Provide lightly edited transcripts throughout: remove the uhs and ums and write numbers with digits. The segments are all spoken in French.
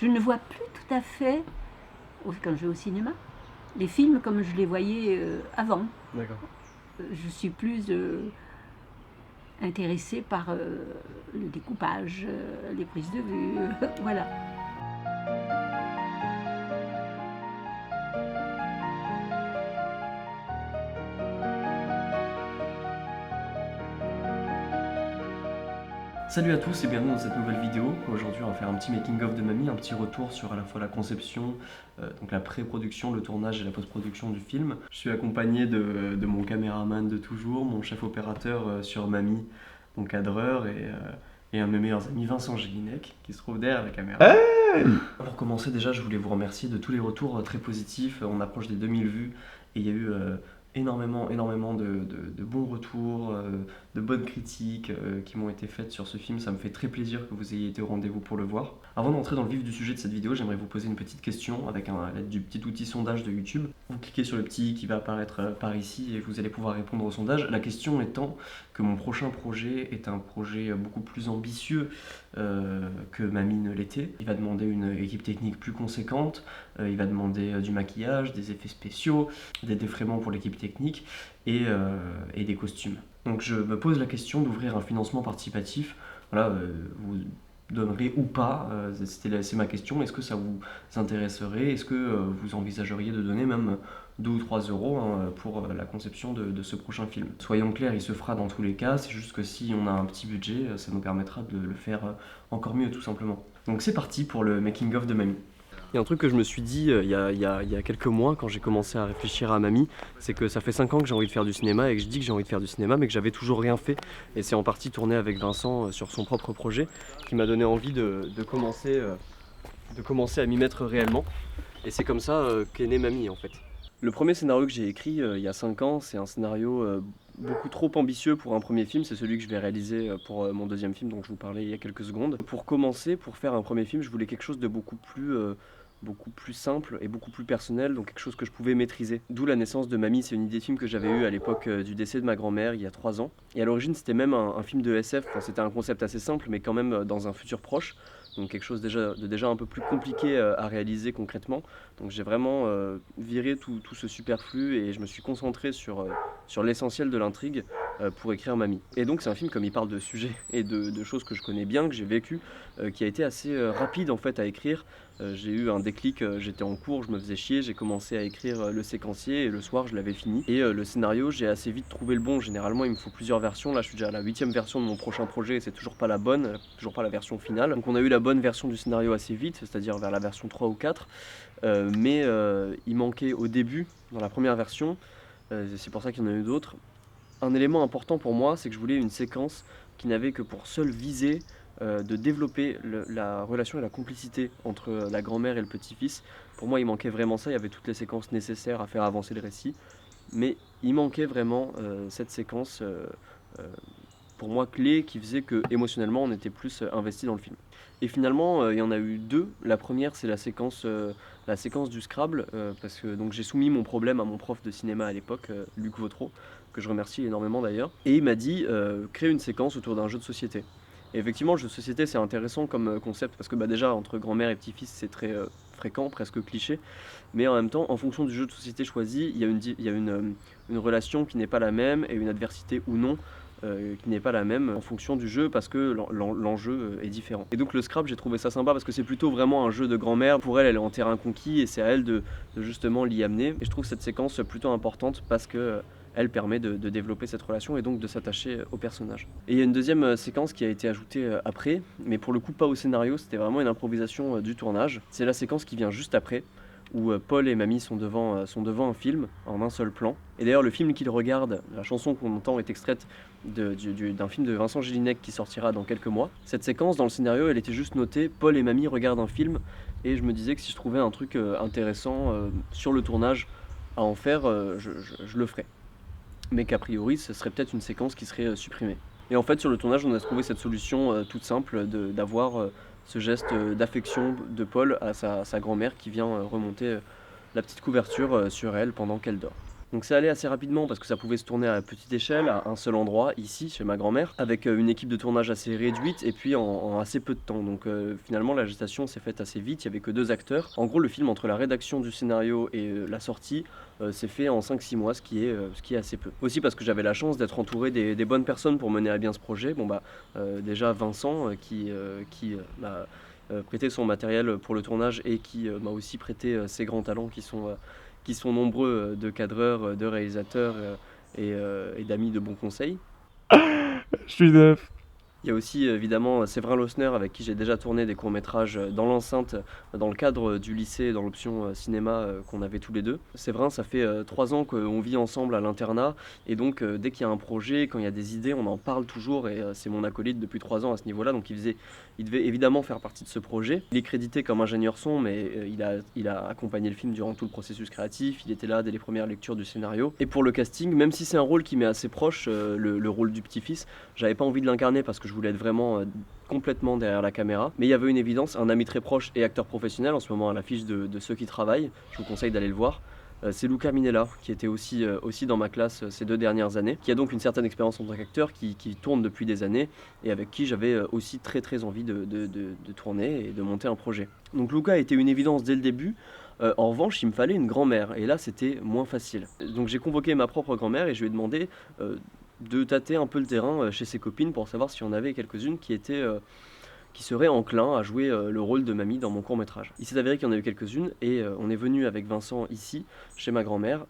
Je ne vois plus tout à fait, quand je vais au cinéma, les films comme je les voyais avant. D'accord. Je suis plus intéressée par le découpage, les prises de vue, voilà. Salut à tous et bienvenue dans cette nouvelle vidéo. Aujourd'hui on va faire un petit making of de Mamie, un petit retour sur à la fois la conception, donc la pré-production, le tournage et la post-production du film. Je suis accompagné de mon caméraman de toujours, mon chef opérateur sur Mamie, mon cadreur et un de mes meilleurs amis, Vincent Gélinec, qui se trouve derrière la caméra. Hey, pour commencer déjà, je voulais vous remercier de tous les retours très positifs. On approche des 2000 vues et il y a eu énormément de bons retours, de bonnes critiques qui m'ont été faites sur ce film. Ça me fait très plaisir que vous ayez été au rendez-vous pour le voir. Avant d'entrer dans le vif du sujet de cette vidéo, j'aimerais vous poser une petite question avec l'aide du petit outil sondage de YouTube. Vous cliquez sur le petit i qui va apparaître par ici et vous allez pouvoir répondre au sondage. La question étant que mon prochain projet est un projet beaucoup plus ambitieux que Mamie ne l'était. Il va demander une équipe technique plus conséquente, il va demander du maquillage, des effets spéciaux, des défraiements pour l'équipe technique et des costumes. Donc je me pose la question d'ouvrir un financement participatif. Voilà, vous donnerez ou pas, c'est ma question. Est-ce que ça vous intéresserait? Est-ce que vous envisageriez de donner même 2 ou 3 euros pour la conception de ce prochain film? Soyons clairs, il se fera dans tous les cas, c'est juste que si on a un petit budget, ça nous permettra de le faire encore mieux tout simplement. Donc c'est parti pour le making of de Mamie. Il y a un truc que je me suis dit il y a quelques mois quand j'ai commencé à réfléchir à Mamie, c'est que ça fait 5 ans que j'ai envie de faire du cinéma et que je dis que j'ai envie de faire du cinéma mais que j'avais toujours rien fait. Et c'est en partie tourné avec Vincent sur son propre projet qui m'a donné envie de commencer à m'y mettre réellement. Et c'est comme ça qu'est née Mamie en fait. Le premier scénario que j'ai écrit il y a 5 ans, c'est un scénario beaucoup trop ambitieux pour un premier film. C'est celui que je vais réaliser pour mon deuxième film dont je vous parlais il y a quelques secondes. Pour commencer, pour faire un premier film, je voulais quelque chose de beaucoup plus simple et beaucoup plus personnel, donc quelque chose que je pouvais maîtriser. D'où la naissance de Mamie, c'est une idée de film que j'avais eue à l'époque du décès de ma grand-mère il y a 3 ans. Et à l'origine c'était même un film de SF, enfin, c'était un concept assez simple mais quand même dans un futur proche. Donc quelque chose déjà un peu plus compliqué à réaliser concrètement. Donc j'ai vraiment viré tout ce superflu et je me suis concentré sur l'essentiel de l'intrigue pour écrire Mamie. Et donc c'est un film comme il parle de sujets et de choses que je connais bien, que j'ai vécu, qui a été assez rapide en fait à écrire. J'ai eu un déclic, j'étais en cours, je me faisais chier, j'ai commencé à écrire le séquencier et le soir je l'avais fini. Et le scénario, j'ai assez vite trouvé le bon. Généralement il me faut plusieurs versions, là je suis déjà à la 8e version de mon prochain projet et c'est toujours pas la bonne, toujours pas la version finale. Donc on a eu la bonne version du scénario assez vite, c'est-à-dire vers la version 3 ou 4. Mais il manquait au début, dans la première version, c'est pour ça qu'il y en a eu d'autres, un élément important pour moi, c'est que je voulais une séquence qui n'avait que pour seule visée de développer la relation et la complicité entre la grand-mère et le petit-fils. Pour moi, il manquait vraiment ça, il y avait toutes les séquences nécessaires à faire avancer le récit, mais il manquait vraiment cette séquence, pour moi, clé, qui faisait que émotionnellement, on était plus investi dans le film. Et finalement, il y en a eu deux. La première, c'est la séquence du Scrabble, parce que donc, j'ai soumis mon problème à mon prof de cinéma à l'époque, Luc Vautreau, que je remercie énormément d'ailleurs. Et il m'a dit, crée une séquence autour d'un jeu de société. Et effectivement, le jeu de société, c'est intéressant comme concept, parce que déjà, entre grand-mère et petit-fils, c'est très fréquent, presque cliché. Mais en même temps, en fonction du jeu de société choisi, il y a une relation qui n'est pas la même, et une adversité ou non, qui n'est pas la même en fonction du jeu parce que l'enjeu est différent. Et donc le Scrabble, j'ai trouvé ça sympa parce que c'est plutôt vraiment un jeu de grand-mère. Pour elle, elle est en terrain conquis et c'est à elle de justement l'y amener. Et je trouve cette séquence plutôt importante parce que elle permet de développer cette relation et donc de s'attacher au personnage. Et il y a une deuxième séquence qui a été ajoutée après, mais pour le coup pas au scénario, c'était vraiment une improvisation du tournage. C'est la séquence qui vient juste après, où Paul et Mamie sont devant un film en un seul plan. Et d'ailleurs le film qu'ils regardent, la chanson qu'on entend est extraite d'un film de Vincent Gélinec qui sortira dans quelques mois. Cette séquence dans le scénario, elle était juste notée Paul et Mamie regardent un film, et je me disais que si je trouvais un truc intéressant sur le tournage à en faire, je le ferais. Mais qu'a priori ce serait peut-être une séquence qui serait supprimée. Et en fait sur le tournage on a trouvé cette solution toute simple d'avoir ce geste d'affection de Paul à sa grand-mère qui vient remonter la petite couverture sur elle pendant qu'elle dort. Donc c'est allé assez rapidement parce que ça pouvait se tourner à petite échelle, à un seul endroit, ici, chez ma grand-mère, avec une équipe de tournage assez réduite et puis en assez peu de temps. Donc finalement, la gestation s'est faite assez vite, il n'y avait que 2 acteurs. En gros, le film, entre la rédaction du scénario et la sortie, s'est fait en 5-6 mois, ce qui est assez peu. Aussi parce que j'avais la chance d'être entouré des bonnes personnes pour mener à bien ce projet. Bon bah, déjà Vincent, qui m'a prêté son matériel pour le tournage et qui m'a aussi prêté ses grands talents qui sont nombreux, de cadreurs, de réalisateurs et d'amis de bons conseils. Je suis neuf. Il y a aussi évidemment Séverin Losner avec qui j'ai déjà tourné des courts-métrages dans l'enceinte, dans le cadre du lycée, dans l'option cinéma qu'on avait tous les deux. Séverin, ça fait 3 ans qu'on vit ensemble à l'internat et donc dès qu'il y a un projet, quand il y a des idées, on en parle toujours et c'est mon acolyte depuis 3 ans à ce niveau-là, donc il devait évidemment faire partie de ce projet. Il est crédité comme ingénieur son, mais il a accompagné le film durant tout le processus créatif, il était là dès les premières lectures du scénario. Et pour le casting, même si c'est un rôle qui m'est assez proche, le rôle du petit-fils, j'avais pas envie de l'incarner parce que je voulais être vraiment complètement derrière la caméra. Mais il y avait une évidence, un ami très proche et acteur professionnel en ce moment à l'affiche de ceux qui travaillent, je vous conseille d'aller le voir. C'est Luca Minella, qui était aussi dans ma classe ces 2 dernières années, qui a donc une certaine expérience en tant qu'acteur, qui tourne depuis des années, et avec qui j'avais aussi très très envie de tourner et de monter un projet. Donc Luca était une évidence dès le début. En revanche, il me fallait une grand-mère, et là c'était moins facile. Donc j'ai convoqué ma propre grand-mère et je lui ai demandé de tâter un peu le terrain chez ses copines pour savoir si on avait quelques-unes qui seraient enclins à jouer le rôle de mamie dans mon court-métrage. Il s'est avéré qu'il y en a eu quelques-unes et on est venu avec Vincent ici, chez ma grand-mère,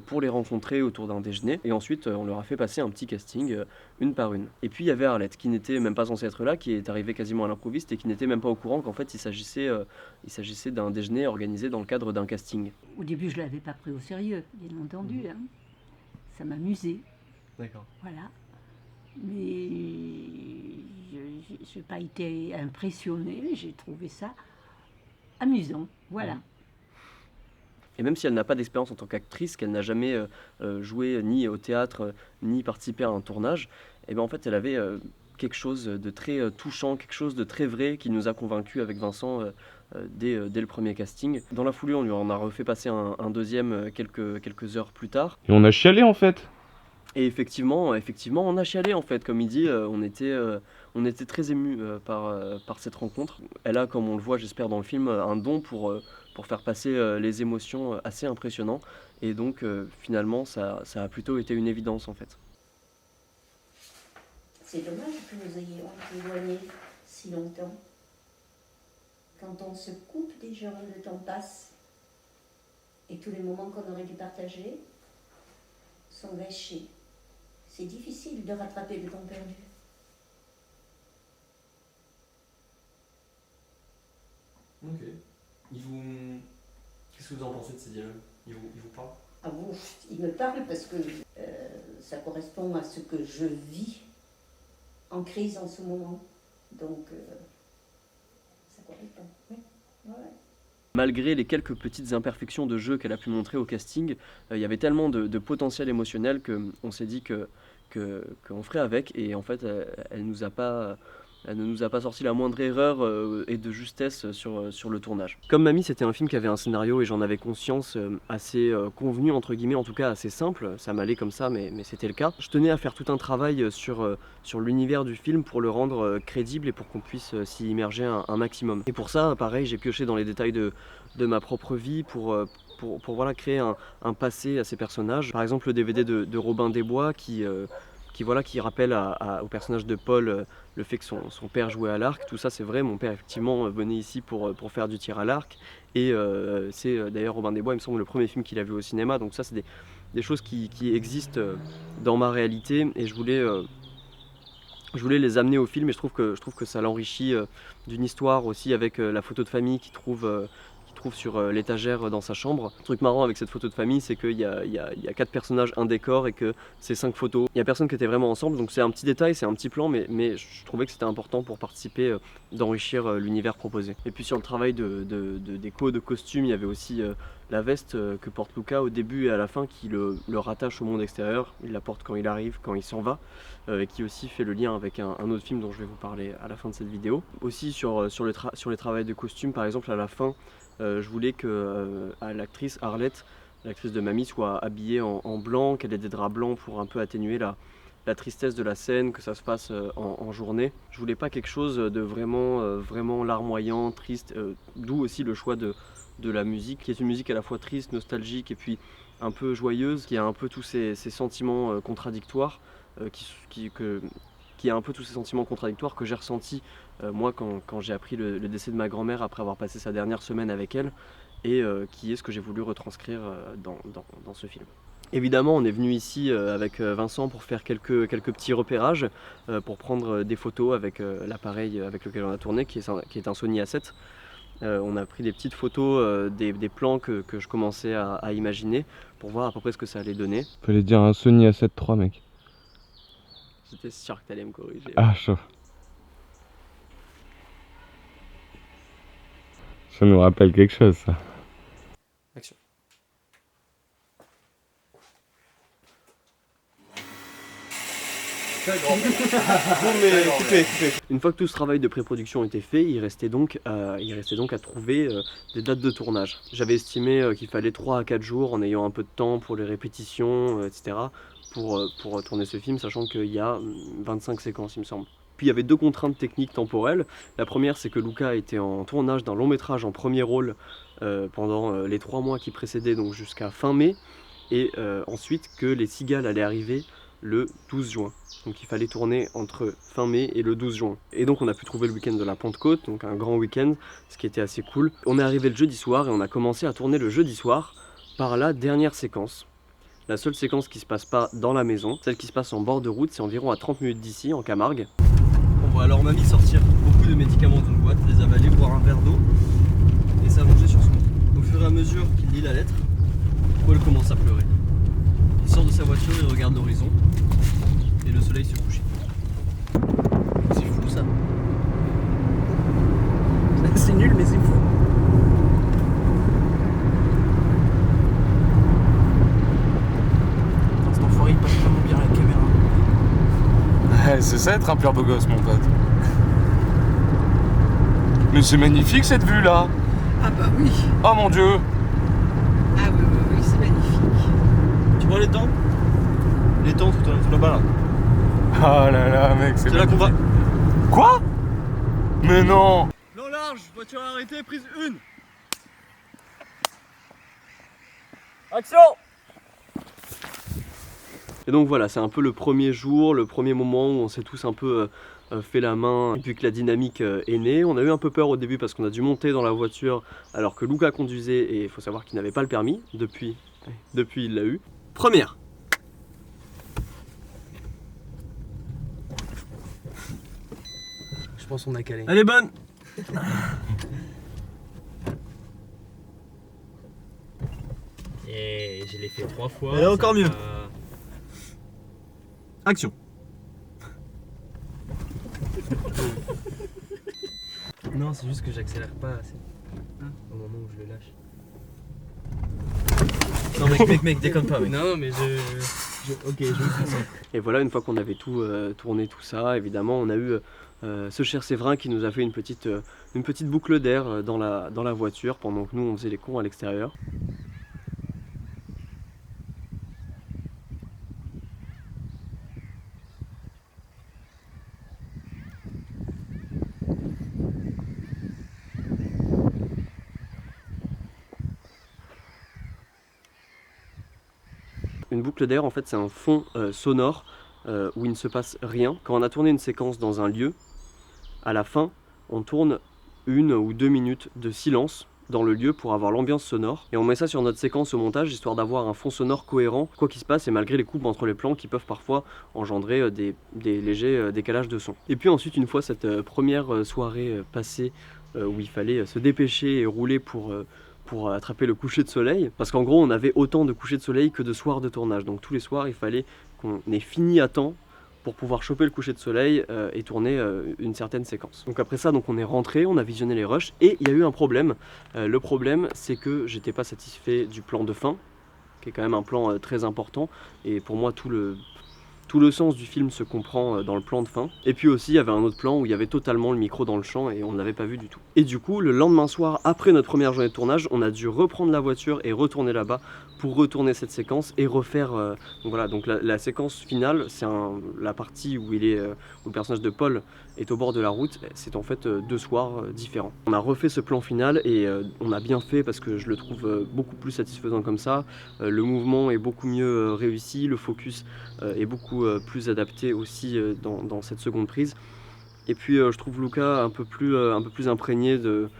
pour les rencontrer autour d'un déjeuner et ensuite on leur a fait passer un petit casting une par une. Et puis il y avait Arlette qui n'était même pas censée être là, qui est arrivée quasiment à l'improviste et qui n'était même pas au courant qu'en fait il s'agissait d'un déjeuner organisé dans le cadre d'un casting. Au début, je ne l'avais pas pris au sérieux, bien entendu. Hein. Ça m'amusait. D'accord. Voilà. Mais je n'ai pas été impressionnée, j'ai trouvé ça amusant. Voilà. Et même si elle n'a pas d'expérience en tant qu'actrice, qu'elle n'a jamais joué ni au théâtre, ni participé à un tournage, et ben en fait elle avait quelque chose de très touchant, quelque chose de très vrai qui nous a convaincus avec Vincent dès le premier casting. Dans la foulée, on lui en a refait passer un deuxième quelques heures plus tard. Et on a chialé en fait. Et effectivement, on a chialé en fait, comme il dit, on était très émus par cette rencontre. Elle a, comme on le voit, j'espère dans le film, un don pour faire passer les émotions assez impressionnant. Et donc finalement, ça a plutôt été une évidence en fait. C'est dommage que nous ayons été éloignés si longtemps. Quand on se coupe des gens, le temps passe et tous les moments qu'on aurait dû partager sont gâchés. C'est difficile de rattraper le temps perdu. Ok. Qu'est-ce que vous en pensez de ces dialogues ? Il vous parle ? Ah bon, il me parle parce que ça correspond à ce que je vis en crise en ce moment. Donc, ça correspond. Oui. Ouais. Malgré les quelques petites imperfections de jeu qu'elle a pu montrer au casting, il y avait tellement de potentiel émotionnel qu'on s'est dit qu'on ferait avec. Et en fait, elle ne nous a pas sorti la moindre erreur et de justesse sur le tournage. Comme Mamie, c'était un film qui avait un scénario et j'en avais conscience assez convenu, entre guillemets, en tout cas assez simple. Ça m'allait comme ça, mais c'était le cas. Je tenais à faire tout un travail sur l'univers du film pour le rendre crédible et pour qu'on puisse s'y immerger un maximum. Et pour ça, pareil, j'ai pioché dans les détails de ma propre vie pour voilà, créer un passé à ces personnages. Par exemple, le DVD de Robin des Bois qui rappelle au personnage de Paul le fait que son père jouait à l'arc. Tout ça c'est vrai, mon père effectivement venait ici pour faire du tir à l'arc. Et c'est d'ailleurs Robin des Bois, il me semble, le premier film qu'il a vu au cinéma. Donc ça c'est des choses qui existent dans ma réalité et je voulais les amener au film et je trouve que ça l'enrichit d'une histoire aussi avec la photo de famille qu'il trouve sur l'étagère dans sa chambre. Le truc marrant avec cette photo de famille, c'est qu'il y a 4 personnages, un décor et que c'est 5 photos. Il n'y a personne qui était vraiment ensemble, donc c'est un petit détail, c'est un petit plan, mais je trouvais que c'était important pour participer, d'enrichir l'univers proposé. Et puis sur le travail de déco, de costume, il y avait aussi la veste que porte Luca au début et à la fin qui le rattache au monde extérieur. Il la porte quand il arrive, quand il s'en va, et qui aussi fait le lien avec un autre film dont je vais vous parler à la fin de cette vidéo. Aussi sur les travails de costume, par exemple à la fin, je voulais que l'actrice Arlette l'actrice de Mamie, soit habillée en blanc, qu'elle ait des draps blancs pour un peu atténuer la tristesse de la scène, que ça se passe en journée. Je voulais pas quelque chose de vraiment larmoyant, triste, d'où aussi le choix de la musique, qui est une musique à la fois triste, nostalgique et puis un peu joyeuse, qui a un peu tous ces sentiments contradictoires, qui a un peu tous ces sentiments contradictoires que j'ai ressentis moi quand j'ai appris le décès de ma grand-mère après avoir passé sa dernière semaine avec elle, et qui est ce que j'ai voulu retranscrire dans ce film. Évidemment, on est venu ici avec Vincent pour faire quelques petits repérages, pour prendre des photos avec l'appareil avec lequel on a tourné, qui est un Sony A7. On a pris des petites photos des plans que je commençais à imaginer pour voir à peu près ce que ça allait donner. Fallait dire un Sony A7 III, mec. J'étais sûr que t'allais me corriger. Ah, chaud. Ça nous rappelle quelque chose, ça. Action. Une fois que tout ce travail de pré-production était fait, il restait donc à trouver des dates de tournage. J'avais estimé qu'il fallait 3 à 4 jours en ayant un peu de temps pour les répétitions, etc. pour tourner ce film, sachant qu'il y a 25 séquences, il me semble. Puis il y avait 2 contraintes techniques temporelles. La première, c'est que Luca était en tournage d'un long métrage en premier rôle pendant les 3 mois qui précédaient, donc jusqu'à fin mai, et ensuite que Les Cigales allaient arriver le 12 juin. Donc il fallait tourner entre fin mai et le 12 juin. Et donc on a pu trouver le week-end de la Pentecôte, donc un grand week-end, ce qui était assez cool. On est arrivé le jeudi soir et on a commencé à tourner le jeudi soir par la dernière séquence. La seule séquence qui se passe pas dans la maison, celle qui se passe en bord de route, c'est environ à 30 minutes d'ici, en Camargue. On voit alors mamie sortir beaucoup de médicaments d'une boîte, les avaler, boire un verre d'eau et s'allonger sur son lit. Au fur et à mesure qu'il lit la lettre, Paul commence à pleurer. Il sort de sa voiture, il regarde l'horizon et le soleil se couche. C'est fou ça. C'est nul mais c'est fou. Cet enfoiré il passe vraiment bien à la caméra. C'est ça être un pur beau gosse, mon pote. Mais c'est magnifique cette vue là. Ah bah oui. Oh mon dieu. Ah oui, c'est magnifique. Tu vois les temps? Les temps tout là-bas là. Oh là là, mec, c'est là qu'on va. Quoi? Mais non. Non large, voiture arrêtée, prise 1. Action! Et donc voilà, c'est un peu le premier jour, le premier moment où on s'est tous un peu fait la main depuis que la dynamique est née. On a eu un peu peur au début parce qu'on a dû monter dans la voiture alors que Luca conduisait et il faut savoir qu'il n'avait pas le permis. Depuis il l'a eu. Première. Je pense qu'on a calé. Elle est bonne. Et je l'ai fait 3 fois. Elle est encore mieux. Action. Non, c'est juste que j'accélère pas assez. Au moment où je le lâche. Non mec, déconne pas mec. Non, mais ok, je vous fais ça. Et voilà, une fois qu'on avait tout tourné tout ça, évidemment, on a eu ce cher Séverin qui nous a fait une petite boucle d'air dans la voiture pendant que nous on faisait les cons à l'extérieur. Une boucle d'air, en fait, c'est un fond sonore où il ne se passe rien. Quand on a tourné une séquence dans un lieu, à la fin, on tourne 1 ou 2 minutes de silence dans le lieu pour avoir l'ambiance sonore. Et on met ça sur notre séquence au montage, histoire d'avoir un fond sonore cohérent, quoi qu'il se passe, et malgré les coupes entre les plans qui peuvent parfois engendrer des légers décalages de son. Et puis ensuite, une fois cette première soirée passée, où il fallait se dépêcher et rouler pour attraper le coucher de soleil, parce qu'en gros on avait autant de couchers de soleil que de soirs de tournage, donc tous les soirs il fallait qu'on ait fini à temps pour pouvoir choper le coucher de soleil et tourner une certaine séquence. Donc après ça, donc on est rentré, on a visionné les rushs et il y a eu un problème. Le problème, c'est que j'étais pas satisfait du plan de fin, qui est quand même un plan très important, et pour moi tout Tout le sens du film se comprend dans le plan de fin. Et puis aussi, il y avait un autre plan où il y avait totalement le micro dans le champ et on ne l'avait pas vu du tout. Et du coup, le lendemain soir, après notre première journée de tournage, on a dû reprendre la voiture et retourner là-bas pour retourner cette séquence et refaire... donc voilà, donc la séquence finale, c'est la partie où, où le personnage de Paul est au bord de la route. C'est en fait 2 soirs différents. On a refait ce plan final et on a bien fait parce que je le trouve beaucoup plus satisfaisant comme ça. Le mouvement est beaucoup mieux réussi, le focus est beaucoup plus adapté aussi dans cette seconde prise. Et puis je trouve Luca un peu plus imprégné de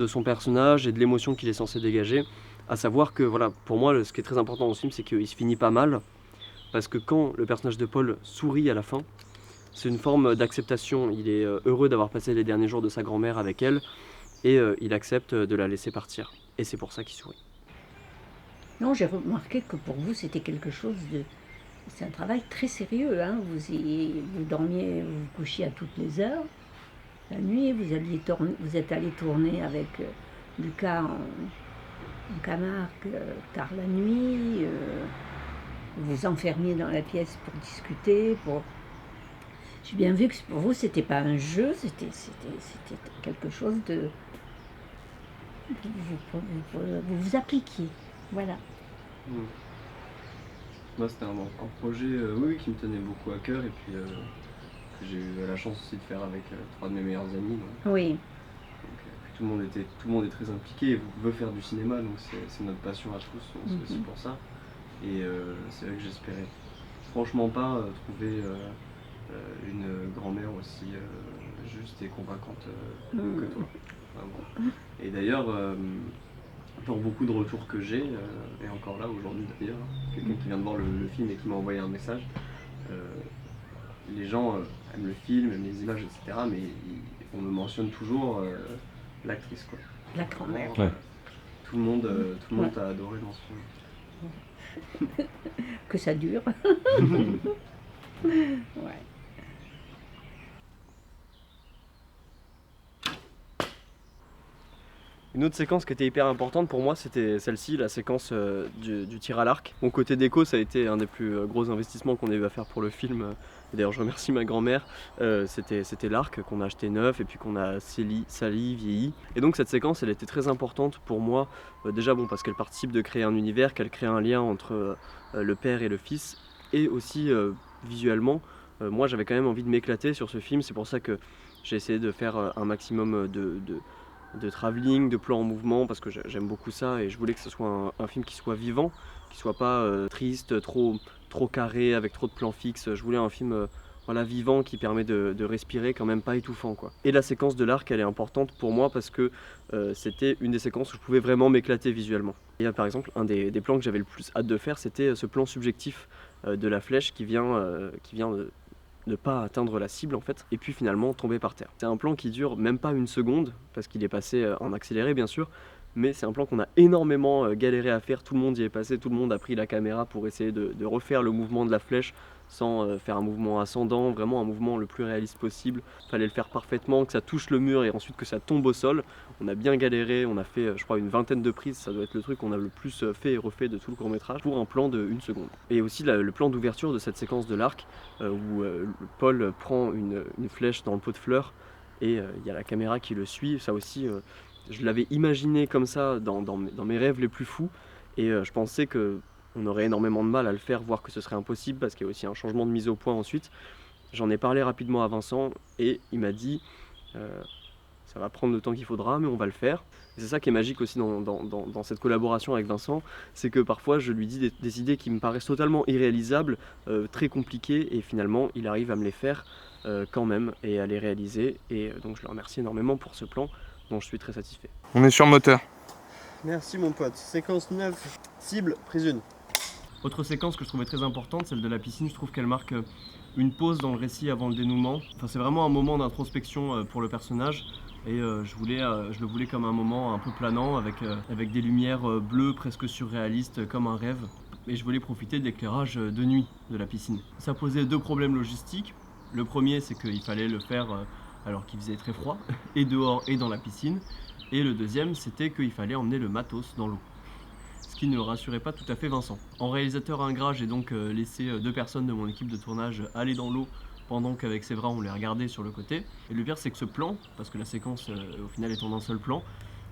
son personnage et de l'émotion qu'il est censé dégager. À savoir que voilà, pour moi, ce qui est très important dans ce film, c'est qu'il se finit pas mal. Parce que quand le personnage de Paul sourit à la fin, c'est une forme d'acceptation. Il est heureux d'avoir passé les derniers jours de sa grand-mère avec elle et il accepte de la laisser partir. Et c'est pour ça qu'il sourit. Non, j'ai remarqué que pour vous, c'était quelque chose de... C'est un travail très sérieux, hein. Vous dormiez, vous vous couchiez à toutes les heures. La nuit, vous êtes allé tourner avec Luca en Camargue tard la nuit. Vous vous enfermiez dans la pièce pour discuter. J'ai bien vu que pour vous, c'était pas un jeu, c'était quelque chose de... Vous vous appliquiez, voilà. Moi, c'était un projet oui, qui me tenait beaucoup à cœur et puis que j'ai eu la chance aussi de faire avec 3 de mes meilleurs amis. Donc, Oui. donc, tout le monde est très impliqué et veut faire du cinéma, donc c'est notre passion à tous, c'est aussi pour ça. Et c'est vrai que j'espérais franchement pas trouver une grand-mère aussi juste et convaincante que toi. Vraiment. Et d'ailleurs, pour beaucoup de retours que j'ai, et encore là aujourd'hui d'ailleurs, quelqu'un qui vient de voir le film et qui m'a envoyé un message, les gens aiment le film, aiment les images, etc. Mais on me mentionne toujours l'actrice, quoi. La grand-mère. Ouais. Tout le monde t'a adoré dans ce film. Que ça dure. Ouais. Une autre séquence qui était hyper importante pour moi, c'était celle-ci, la séquence du tir à l'arc. Mon côté déco, ça a été un des plus gros investissements qu'on a eu à faire pour le film. Et d'ailleurs, je remercie ma grand-mère. C'était l'arc qu'on a acheté neuf et puis qu'on a sali, vieilli. Et donc cette séquence, elle était très importante pour moi. Déjà, bon, parce qu'elle participe de créer un univers, qu'elle crée un lien entre le père et le fils. Et aussi, visuellement, moi, j'avais quand même envie de m'éclater sur ce film. C'est pour ça que j'ai essayé de faire un maximum de travelling, de plans en mouvement, parce que j'aime beaucoup ça et je voulais que ce soit un film qui soit vivant, qui soit pas triste, trop carré, avec trop de plans fixes. Je voulais un film voilà, vivant qui permet de respirer, quand même pas étouffant, quoi. Et la séquence de l'arc, elle est importante pour moi parce que c'était une des séquences où je pouvais vraiment m'éclater visuellement. Et par exemple, un des plans que j'avais le plus hâte de faire, c'était ce plan subjectif de la flèche qui vient de ne pas atteindre la cible en fait, et puis finalement tomber par terre. C'est un plan qui dure même pas 1 seconde, parce qu'il est passé en accéléré bien sûr, mais c'est un plan qu'on a énormément galéré à faire, tout le monde y est passé, tout le monde a pris la caméra pour essayer de refaire le mouvement de la flèche sans faire un mouvement ascendant, vraiment un mouvement le plus réaliste possible. Fallait le faire parfaitement, que ça touche le mur et ensuite que ça tombe au sol. On a bien galéré, on a fait je crois une vingtaine de prises, ça doit être le truc qu'on a le plus fait et refait de tout le court-métrage pour un plan de 1 seconde. Et aussi le plan d'ouverture de cette séquence de l'arc où Paul prend une flèche dans le pot de fleurs et il y a la caméra qui le suit. Ça aussi, je l'avais imaginé comme ça dans mes rêves les plus fous et je pensais qu'on aurait énormément de mal à le faire, voire que ce serait impossible parce qu'il y a aussi un changement de mise au point ensuite. J'en ai parlé rapidement à Vincent et il m'a dit ça va prendre le temps qu'il faudra mais on va le faire. Et c'est ça qui est magique aussi dans cette collaboration avec Vincent, c'est que parfois je lui dis des idées qui me paraissent totalement irréalisables, très compliquées et finalement il arrive à me les faire quand même et à les réaliser et donc je le remercie énormément pour ce plan dont je suis très satisfait. On est sur moteur. Merci mon pote. Séquence 9, cible, prise 1. Autre séquence que je trouvais très importante, celle de la piscine, je trouve qu'elle marque une pause dans le récit avant le dénouement. Enfin, c'est vraiment un moment d'introspection pour le personnage et je le voulais comme un moment un peu planant avec des lumières bleues presque surréalistes comme un rêve. Et je voulais profiter de l'éclairage de nuit de la piscine. Ça posait 2 problèmes logistiques. Le premier, c'est qu'il fallait le faire alors qu'il faisait très froid, et dehors et dans la piscine. Et le deuxième, c'était qu'il fallait emmener le matos dans l'eau. Ce qui ne rassurait pas tout à fait Vincent. En réalisateur ingrat, j'ai donc laissé 2 personnes de mon équipe de tournage aller dans l'eau pendant qu'avec Séverin on les regardait sur le côté. Et le pire c'est que ce plan, parce que la séquence au final est en un seul plan,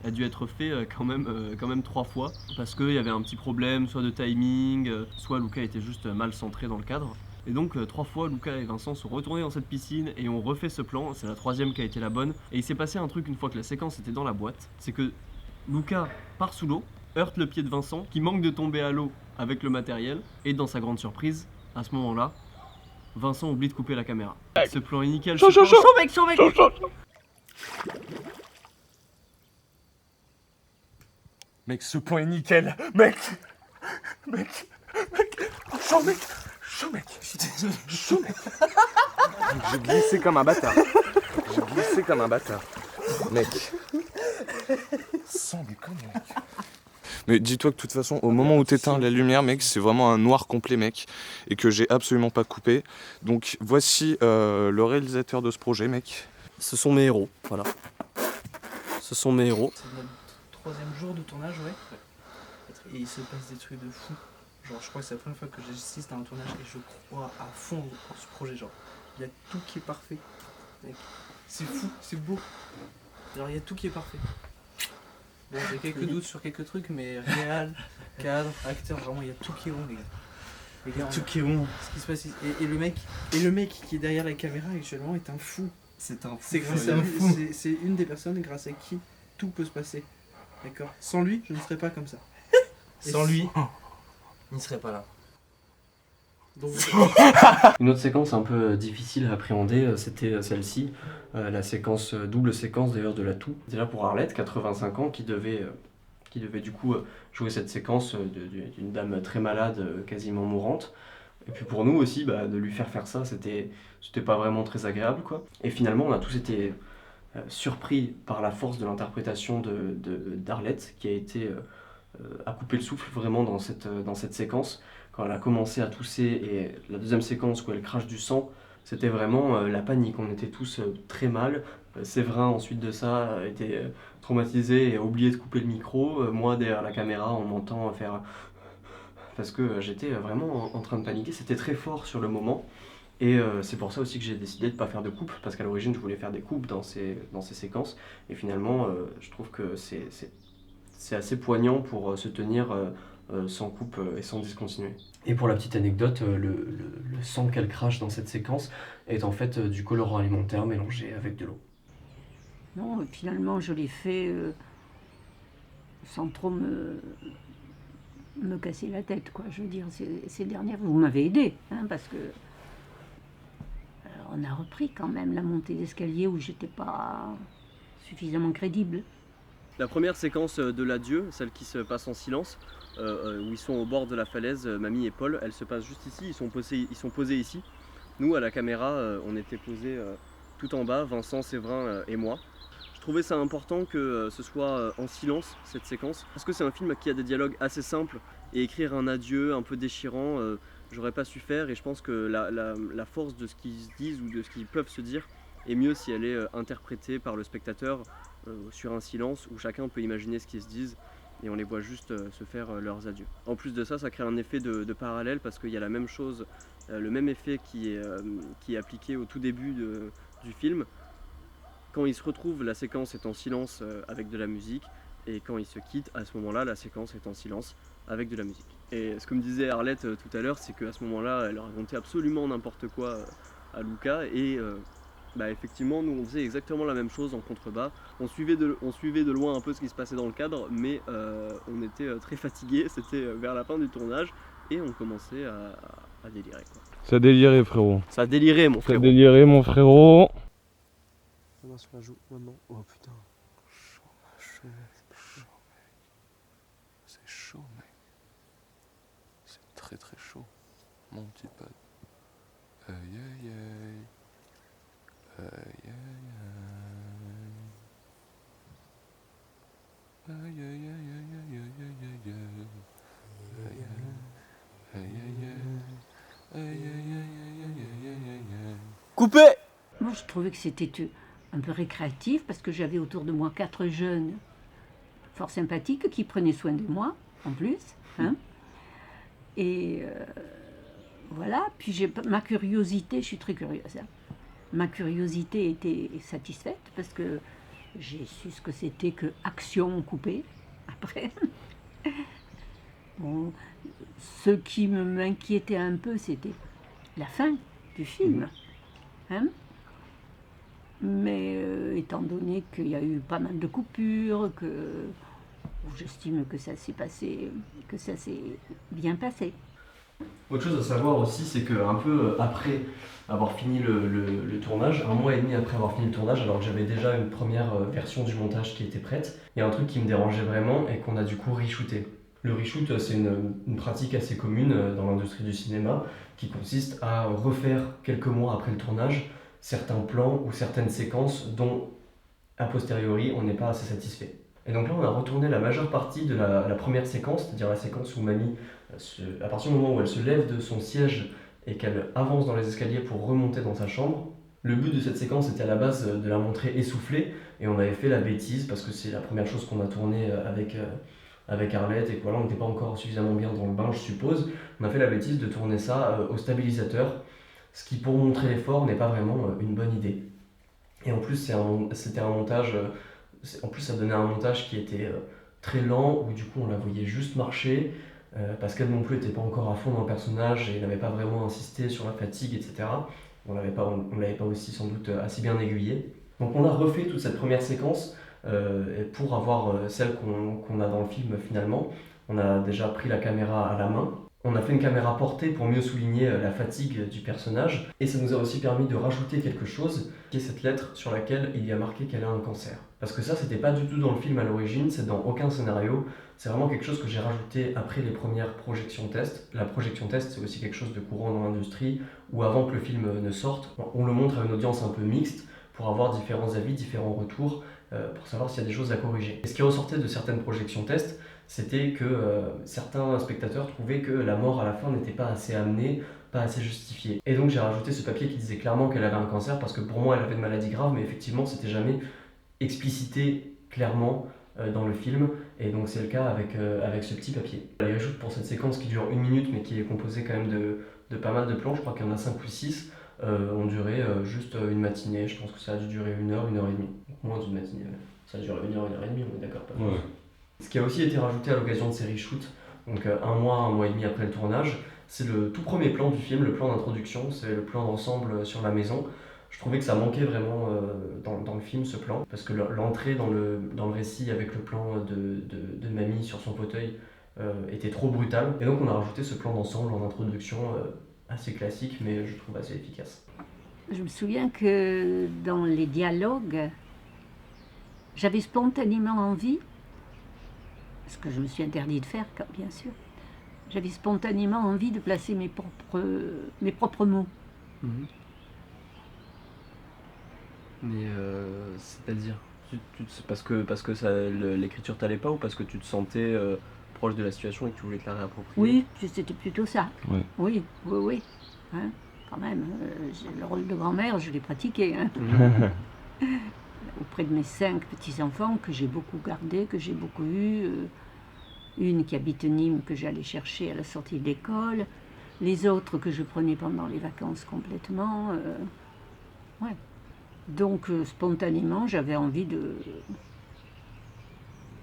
a dû être fait quand même 3 fois, parce qu'il y avait un petit problème, soit de timing, soit Luca était juste mal centré dans le cadre. Et donc 3 fois Luca et Vincent sont retournés dans cette piscine et ont refait ce plan, c'est la 3e qui a été la bonne. Et il s'est passé un truc une fois que la séquence était dans la boîte, c'est que Luca part sous l'eau, heurte le pied de Vincent, qui manque de tomber à l'eau avec le matériel, et dans sa grande surprise, à ce moment-là, Vincent oublie de couper la caméra. Ce plan est nickel. Chaud mec. Mec, ce plan est nickel. Mec. Chaud, mec. Je suis désolé. Chaud, mec. J'ai glissé comme un bâtard. Mec. Sans déconner, mec. Mais dis-toi que de toute façon, au moment où t'éteins la lumière, mec, c'est vraiment un noir complet, mec, et que j'ai absolument pas coupé. Donc voici le réalisateur de ce projet, mec. Ce sont mes héros, voilà. Ce sont mes héros. C'est notre 3e jour de tournage, ouais. Et il se passe des trucs de fou. Genre, je crois que c'est la première fois que j'assiste à un tournage et je crois à fond en ce projet. Genre, il y a tout qui est parfait, mec. C'est fou, c'est beau. Genre, il y a tout qui est parfait. Bon, j'ai quelques doutes sur quelques trucs, mais réal, cadre, acteur, vraiment, il y a tout qui est rond, les gars. Les gars, Tout qui est rond. ce qui se passe ici. Et le mec qui est derrière la caméra actuellement est un fou. C'est un fou. C'est grâce à lui, c'est une des personnes grâce à qui tout peut se passer. D'accord. Sans lui, je ne serais pas comme ça. Sans lui, il ne serait pas là. Donc, Une autre séquence un peu difficile à appréhender, c'était celle-ci, la séquence, double séquence d'ailleurs de la toux. Déjà pour Arlette, 85 ans, qui devait du coup jouer cette séquence d'une dame très malade, quasiment mourante. Et puis pour nous aussi, de lui faire ça, c'était pas vraiment très agréable, quoi. Et finalement, on a tous été surpris par la force de l'interprétation d'Arlette, qui a été à couper le souffle vraiment dans cette séquence. Quand elle a commencé à tousser, et la 2e séquence où elle crache du sang, c'était vraiment la panique. On était tous très mal. Séverin, ensuite de ça, était traumatisé et a oublié de couper le micro. Moi, derrière la caméra, on m'entend faire... Parce que j'étais vraiment en train de paniquer. C'était très fort sur le moment. Et c'est pour ça aussi que j'ai décidé de ne pas faire de coupe, parce qu'à l'origine, je voulais faire des coupes dans ces séquences. Et finalement, je trouve que c'est assez poignant pour se tenir... sans coupe et sans discontinuer. Et pour la petite anecdote, le sang qu'elle crache dans cette séquence est en fait du colorant alimentaire mélangé avec de l'eau. Non, finalement, je l'ai fait sans trop me casser la tête, quoi. Je veux dire, ces dernières, vous m'avez aidé, hein, parce que on a repris quand même la montée d'escalier où j'étais pas suffisamment crédible. La première séquence de l'adieu, celle qui se passe en silence, où ils sont au bord de la falaise, Mamie et Paul, elle se passe juste ici, ils sont posés ici. Nous, à la caméra, on était posés tout en bas, Vincent, Séverin et moi. Je trouvais ça important que ce soit en silence, cette séquence, parce que c'est un film qui a des dialogues assez simples, et écrire un adieu un peu déchirant, j'aurais pas su faire, et je pense que la force de ce qu'ils se disent ou de ce qu'ils peuvent se dire est mieux si elle est interprétée par le spectateur sur un silence où chacun peut imaginer ce qu'ils se disent et on les voit juste se faire leurs adieux. En plus de ça, ça crée un effet de parallèle parce qu'il y a la même chose, le même effet qui est appliqué au tout début du film. Quand ils se retrouvent, la séquence est en silence avec de la musique, et quand ils se quittent, à ce moment-là, la séquence est en silence avec de la musique. Et ce que me disait Arlette tout à l'heure, c'est qu'à ce moment-là, elle racontait absolument n'importe quoi à Luca, et effectivement, nous on faisait exactement la même chose en contrebas. On suivait de loin un peu ce qui se passait dans le cadre, mais on était très fatigués, c'était vers la fin du tournage, et on commençait à délirer, quoi. Ça délirait, frérot. Ça a déliré, mon frérot. Ça délirait, mon frérot. La main sur la joue, maintenant. Oh putain. Chaud, c'est chaud, mec. C'est très très chaud, mon petit pote. Aïe aïe aïe. Aïe aïe aïe. Aïe aïe aïe aïe aïe aïe aïe aïe. Aïe aïe aïe. Aïe aïe aïe aïe aïe aïe. Coupé! Moi, je trouvais que c'était un peu récréatif parce que j'avais autour de moi 4 jeunes fort sympathiques qui prenaient soin de moi. en plus. Hein. Et voilà, puis ma curiosité, je suis très curieuse. Hein. Ma curiosité était satisfaite parce que j'ai su ce que c'était que action coupée après. Bon, ce qui m'inquiétait un peu, c'était la fin du film. Hein. Mais étant donné qu'il y a eu pas mal de coupures, j'estime que ça s'est bien passé. Autre chose à savoir aussi, c'est qu'un peu après avoir fini le tournage, 1 mois et demi après avoir fini le tournage, alors que j'avais déjà une première version du montage qui était prête, il y a un truc qui me dérangeait vraiment et qu'on a du coup re-shooté. Le reshoot, c'est une pratique assez commune dans l'industrie du cinéma qui consiste à refaire quelques mois après le tournage certains plans ou certaines séquences dont, a posteriori, on n'est pas assez satisfait. Et donc là, on a retourné la majeure partie de la première séquence, c'est-à-dire la séquence où Mamie, à partir du moment où elle se lève de son siège et qu'elle avance dans les escaliers pour remonter dans sa chambre. Le but de cette séquence était à la base de la montrer essoufflée, et on avait fait la bêtise, parce que c'est la première chose qu'on a tournée avec Arlette, et que voilà, on n'était pas encore suffisamment bien dans le bain, je suppose. On a fait la bêtise de tourner ça au stabilisateur, ce qui, pour montrer l'effort, n'est pas vraiment une bonne idée. Et en plus, c'était un montage, en plus ça donnait un montage qui était très lent, où du coup on la voyait juste marcher, parce qu'elle non plus n'était pas encore à fond dans le personnage, et n'avait pas vraiment insisté sur la fatigue, etc. On l'avait pas aussi sans doute assez bien aiguillé. Donc on a refait toute cette première séquence, pour avoir celle qu'on a dans le film finalement. On a déjà pris la caméra à la main. On a fait une caméra portée pour mieux souligner la fatigue du personnage, et ça nous a aussi permis de rajouter quelque chose, qui est cette lettre sur laquelle il y a marqué qu'elle a un cancer. Parce que ça, c'était pas du tout dans le film à l'origine, c'est dans aucun scénario, c'est vraiment quelque chose que j'ai rajouté après les premières projections test. La projection test, c'est aussi quelque chose de courant dans l'industrie, où avant que le film ne sorte, on le montre à une audience un peu mixte, pour avoir différents avis, différents retours, pour savoir s'il y a des choses à corriger. Et ce qui ressortait de certaines projections test, c'était que certains spectateurs trouvaient que la mort à la fin n'était pas assez amenée, pas assez justifiée. Et donc j'ai rajouté ce papier qui disait clairement qu'elle avait un cancer, parce que pour moi elle avait une maladie grave, mais effectivement c'était jamais explicité clairement dans le film, et donc c'est le cas avec ce petit papier. Les reshoots pour cette séquence qui dure 1 minute, mais qui est composée quand même de pas mal de plans, je crois qu'il y en a 5 ou 6, ont duré juste une matinée. Je pense que ça a dû durer 1 heure, 1 heure et demie. Moins d'une matinée, ça a duré 1 heure, 1 heure et demie, on est d'accord, pas plus. Ce qui a aussi été rajouté à l'occasion de ces reshoots, donc 1 mois et demi après le tournage, c'est le tout premier plan du film, le plan d'introduction, c'est le plan d'ensemble sur la maison. Je trouvais que ça manquait vraiment dans le film, ce plan, parce que l'entrée dans le récit avec le plan de Mamie sur son fauteuil était trop brutale. Et donc on a rajouté ce plan d'ensemble en introduction, assez classique, mais je trouve assez efficace. Je me souviens que dans les dialogues, j'avais spontanément envie, ce que je me suis interdit de faire, bien sûr, j'avais spontanément envie de placer mes propres mots. Mmh. Mais c'est-à-dire, parce que l'écriture t'allait pas, ou parce que tu te sentais proche de la situation et que tu voulais te la réapproprier? Oui, c'était plutôt ça. Ouais. Oui. Hein, quand même, le rôle de grand-mère, je l'ai pratiqué. Hein. Auprès de mes 5 petits-enfants que j'ai beaucoup gardés, que j'ai beaucoup eus. Une qui habite Nîmes, que j'allais chercher à la sortie de l'école. Les autres que je prenais pendant les vacances complètement. Ouais. Donc, spontanément, j'avais envie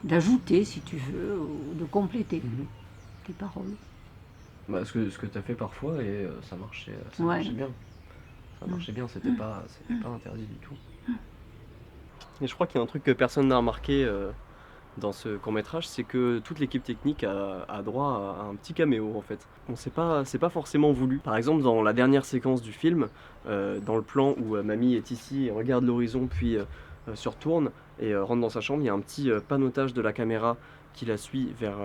d'ajouter, si tu veux, ou de compléter tes paroles. Bah, ce que tu as fait parfois, et ça marchait bien. Ça marchait bien, c'était pas interdit du tout. Et je crois qu'il y a un truc que personne n'a remarqué dans ce court-métrage, c'est que toute l'équipe technique a droit à un petit caméo en fait. Bon, c'est pas forcément voulu. Par exemple, dans la dernière séquence du film, dans le plan où Mamie est ici, regarde l'horizon, puis se retourne et rentre dans sa chambre, il y a un petit panotage de la caméra qui la suit vers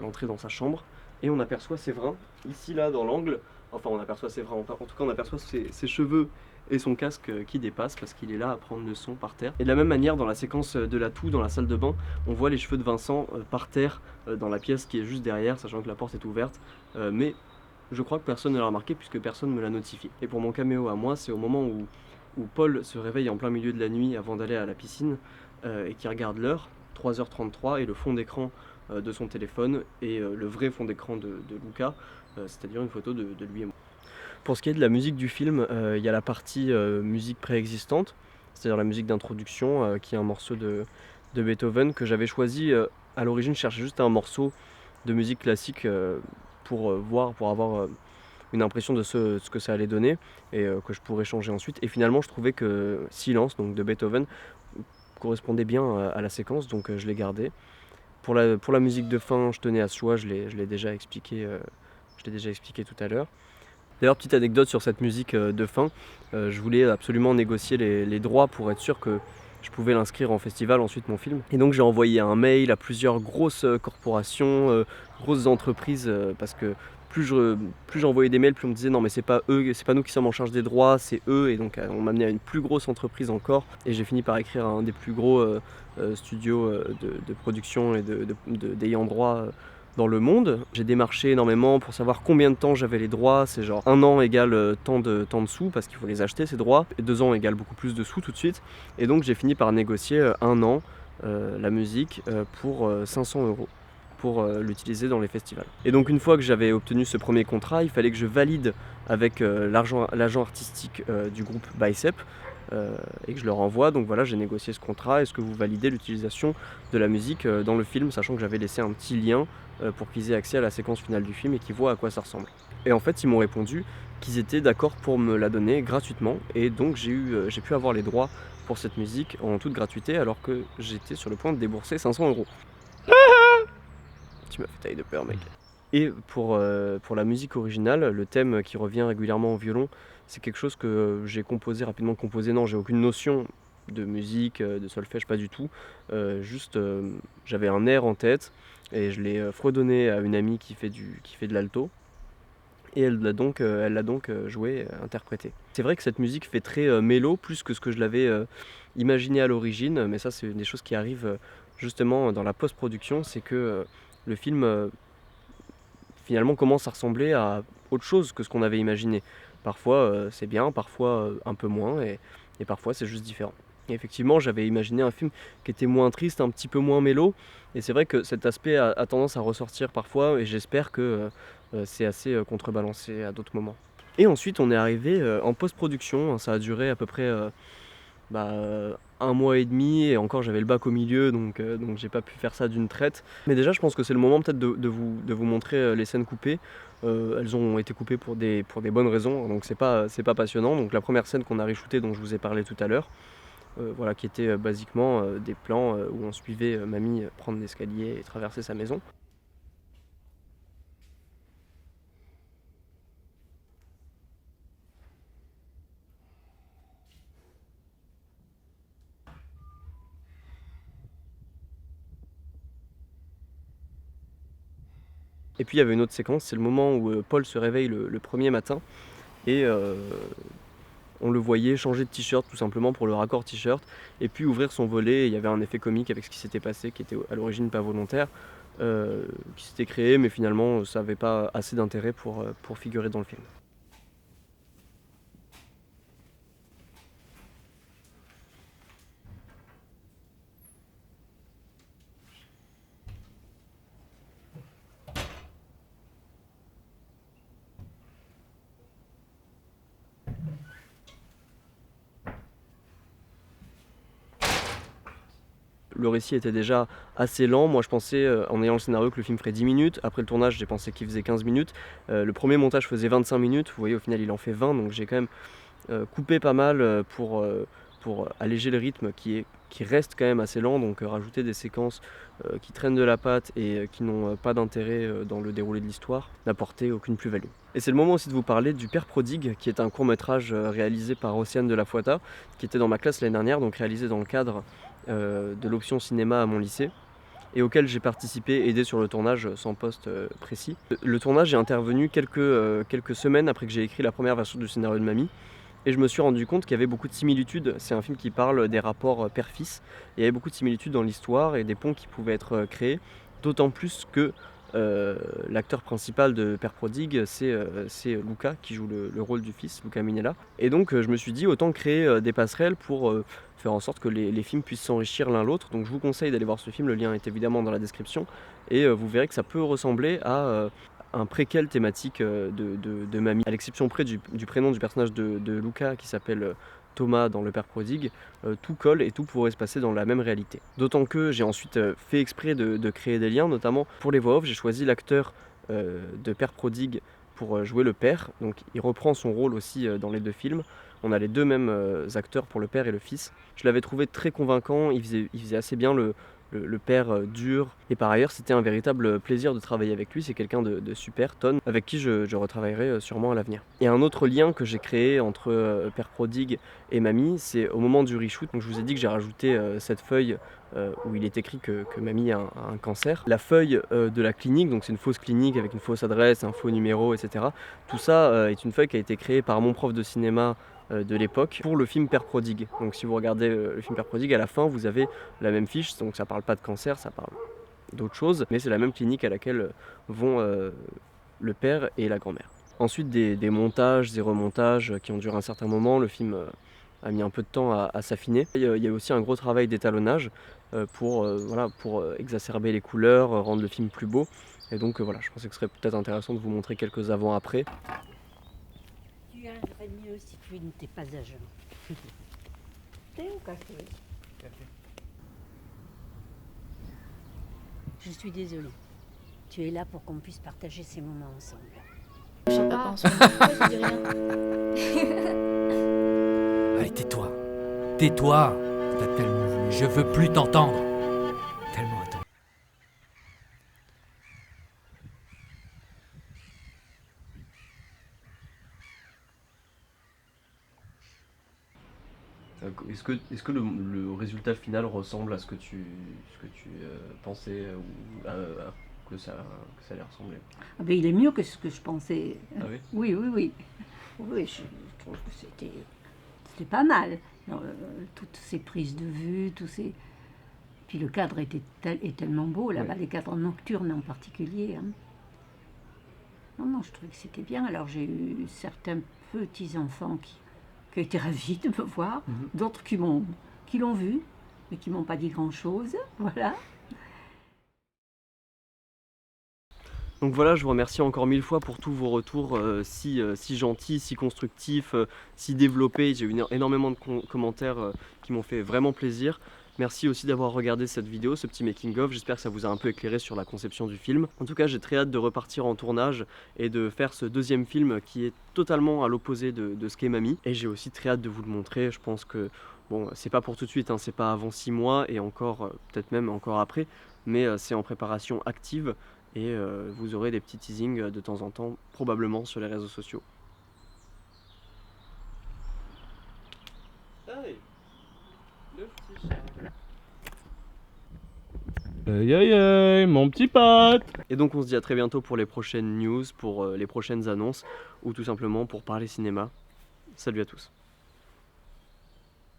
l'entrée dans sa chambre, et on aperçoit Séverin, ici là dans l'angle, enfin on aperçoit Séverin, en tout cas on aperçoit ses cheveux et son casque qui dépasse parce qu'il est là à prendre le son par terre. Et de la même manière, dans la séquence de la toux dans la salle de bain, on voit les cheveux de Vincent par terre dans la pièce qui est juste derrière, sachant que la porte est ouverte, mais je crois que personne ne l'a remarqué puisque personne ne me l'a notifié. Et pour mon caméo à moi, c'est au moment où Paul se réveille en plein milieu de la nuit avant d'aller à la piscine et qui regarde l'heure, 3h33 et le fond d'écran de son téléphone et le vrai fond d'écran de Luca, c'est-à-dire une photo de lui et moi. Pour ce qui est de la musique du film, il y a la partie musique préexistante, c'est-à-dire la musique d'introduction qui est un morceau de Beethoven que j'avais choisi à l'origine. Je cherchais juste un morceau de musique classique pour avoir une impression de ce que ça allait donner et que je pourrais changer ensuite. Et finalement je trouvais que Silence, donc de Beethoven, correspondait bien à la séquence, donc je l'ai gardé. Pour la musique de fin, je tenais à ce choix, je l'ai déjà expliqué tout à l'heure. D'ailleurs, petite anecdote sur cette musique de fin, je voulais absolument négocier les droits pour être sûr que je pouvais l'inscrire en festival ensuite mon film. Et donc j'ai envoyé un mail à plusieurs grosses corporations, grosses entreprises, parce que plus j'envoyais des mails, plus on me disait non mais c'est pas eux, c'est pas nous qui sommes en charge des droits, c'est eux. Et donc on m'a amené à une plus grosse entreprise encore. Et j'ai fini par écrire à un des plus gros studios de production et d'ayant droit dans le monde. J'ai démarché énormément pour savoir combien de temps j'avais les droits. C'est genre 1 an égale tant de sous parce qu'il faut les acheter ces droits. Et 2 ans égale beaucoup plus de sous tout de suite. Et donc j'ai fini par négocier 1 an la musique pour 500 € pour l'utiliser dans les festivals. Et donc une fois que j'avais obtenu ce premier contrat, il fallait que je valide avec l'agent artistique du groupe Bicep et que je leur envoie. Donc voilà, j'ai négocié ce contrat. Est-ce que vous validez l'utilisation de la musique dans le film, sachant que j'avais laissé un petit lien pour qu'ils aient accès à la séquence finale du film et qu'ils voient à quoi ça ressemble. Et en fait, ils m'ont répondu qu'ils étaient d'accord pour me la donner gratuitement. Et donc j'ai pu avoir les droits pour cette musique en toute gratuité alors que j'étais sur le point de débourser 500 €. Tu m'as fait taille de peur, mec. Et pour la musique originale, le thème qui revient régulièrement au violon, c'est quelque chose que j'ai rapidement composé. Non, j'ai aucune notion de musique, de solfège, pas du tout. J'avais un air en tête et je l'ai fredonné à une amie qui fait de l'alto. Et elle l'a donc joué, interprété. C'est vrai que cette musique fait très mélo, plus que ce que je l'avais imaginé à l'origine, mais ça c'est des choses qui arrivent justement dans la post-production, c'est que le film finalement commence à ressembler à autre chose que ce qu'on avait imaginé. Parfois c'est bien, parfois un peu moins, et parfois c'est juste différent. Et effectivement, j'avais imaginé un film qui était moins triste, un petit peu moins mélo, et c'est vrai que cet aspect a tendance à ressortir parfois, et j'espère que c'est assez contrebalancé à d'autres moments. Et ensuite, on est arrivé en post-production, ça a duré à peu près 1 mois et demi, et encore j'avais le bac au milieu, donc j'ai pas pu faire ça d'une traite. Mais déjà, je pense que c'est le moment peut-être de vous montrer les scènes coupées. Elles ont été coupées pour des bonnes raisons, donc c'est pas passionnant. Donc la première scène qu'on a reshootée, dont je vous ai parlé tout à l'heure, qui était basiquement des plans où on suivait mamie prendre l'escalier et traverser sa maison. Et puis il y avait une autre séquence, c'est le moment où Paul se réveille le premier matin et on le voyait changer de t-shirt tout simplement pour le raccord t-shirt et puis ouvrir son volet. Il y avait un effet comique avec ce qui s'était passé qui était à l'origine pas volontaire, qui s'était créé, mais finalement ça n'avait pas assez d'intérêt pour figurer dans le film. Le récit était déjà assez lent. Moi je pensais en ayant le scénario que le film ferait 10 minutes. Après le tournage j'ai pensé qu'il faisait 15 minutes. Le premier montage faisait 25 minutes. Vous voyez, au final il en fait 20, donc j'ai quand même coupé pas mal pour alléger le rythme qui reste quand même assez lent. Donc rajouter des séquences qui traînent de la patte et qui n'ont pas d'intérêt dans le déroulé de l'histoire n'apportait aucune plus-value. Et c'est le moment aussi de vous parler du Père Prodigue, qui est un court-métrage réalisé par Océane de la Fuata, qui était dans ma classe l'année dernière, donc réalisé dans le cadre de l'option cinéma à mon lycée, et auquel j'ai participé, aidé sur le tournage sans poste précis. Le tournage est intervenu quelques semaines après que j'ai écrit la première version du scénario de mamie, et je me suis rendu compte qu'il y avait beaucoup de similitudes. C'est un film qui parle des rapports père-fils, et il y avait beaucoup de similitudes dans l'histoire et des ponts qui pouvaient être créés, d'autant plus que l'acteur principal de Père Prodigue, c'est Luca qui joue le rôle du fils, Luca Minella. Et donc je me suis dit autant créer des passerelles pour faire en sorte que les films puissent s'enrichir l'un l'autre. Donc je vous conseille d'aller voir ce film, le lien est évidemment dans la description. Et vous verrez que ça peut ressembler à un préquel thématique de Mamie. À l'exception près du prénom du personnage de Luca qui s'appelle Thomas dans Le Père Prodigue, tout colle et tout pourrait se passer dans la même réalité. D'autant que j'ai ensuite fait exprès de créer des liens, notamment pour les voix off, j'ai choisi l'acteur de Père Prodigue pour jouer le père, donc il reprend son rôle aussi dans les deux films. On a les deux mêmes acteurs pour le père et le fils. Je l'avais trouvé très convaincant, il faisait assez bien le père dur. Et par ailleurs, c'était un véritable plaisir de travailler avec lui. C'est quelqu'un de super, Ton, avec qui je retravaillerai sûrement à l'avenir. Et un autre lien que j'ai créé entre Père Prodigue et Mamie, c'est au moment du reshoot. Donc je vous ai dit que j'ai rajouté cette feuille où il est écrit que Mamie a un cancer. La feuille de la clinique, donc c'est une fausse clinique avec une fausse adresse, un faux numéro, etc. Tout ça est une feuille qui a été créée par mon prof de cinéma de l'époque pour le film Père Prodigue. Donc si vous regardez le film Père Prodigue, à la fin vous avez la même fiche, donc ça parle pas de cancer, ça parle d'autre chose, mais c'est la même clinique à laquelle vont le père et la grand-mère. Ensuite des montages, des remontages qui ont duré un certain moment, le film a mis un peu de temps à s'affiner. Il y a aussi un gros travail d'étalonnage pour exacerber les couleurs, rendre le film plus beau. Et donc voilà, je pensais que ce serait peut-être intéressant de vous montrer quelques avant-après. Tu irais mieux si tu n'étais pas à jeun. Thé ou café? Café. Je suis désolée. Tu es là pour qu'on puisse partager ces moments ensemble. Je sais pas en ce moment, pourquoi je dis rien. Allez, tais-toi. Tais-toi. T'as tellement voulu. Je veux plus t'entendre. Tellement attendu. Est-ce que le résultat final ressemble à ce que tu pensais ou que ça allait ressembler? Ah ben, il est mieux que ce que je pensais. Ah oui? Oui. Oui, je trouve que c'était pas mal. Toutes ces prises de vue, Puis le cadre est tellement beau, là-bas, les cadres nocturnes en particulier. Hein. Non, je trouvais que c'était bien. Alors j'ai eu certains petits-enfants qui étaient ravis de me voir, d'autres qui l'ont vu, mais qui m'ont pas dit grand-chose. Voilà. Donc voilà, je vous remercie encore 1000 fois pour tous vos retours si gentils, si constructifs, si développés. J'ai eu énormément de commentaires qui m'ont fait vraiment plaisir. Merci aussi d'avoir regardé cette vidéo, ce petit making of. J'espère que ça vous a un peu éclairé sur la conception du film. En tout cas, j'ai très hâte de repartir en tournage et de faire ce deuxième film qui est totalement à l'opposé de ce qu'est Mamie. Et j'ai aussi très hâte de vous le montrer. Je pense que, bon, c'est pas pour tout de suite, hein, c'est pas avant 6 mois et encore, peut-être même encore après, mais c'est en préparation active. Et vous aurez des petits teasings de temps en temps, probablement sur les réseaux sociaux. Hey, le petit chat. Aïe, mon petit pote. Et donc on se dit à très bientôt pour les prochaines news, pour les prochaines annonces, ou tout simplement pour parler cinéma. Salut à tous.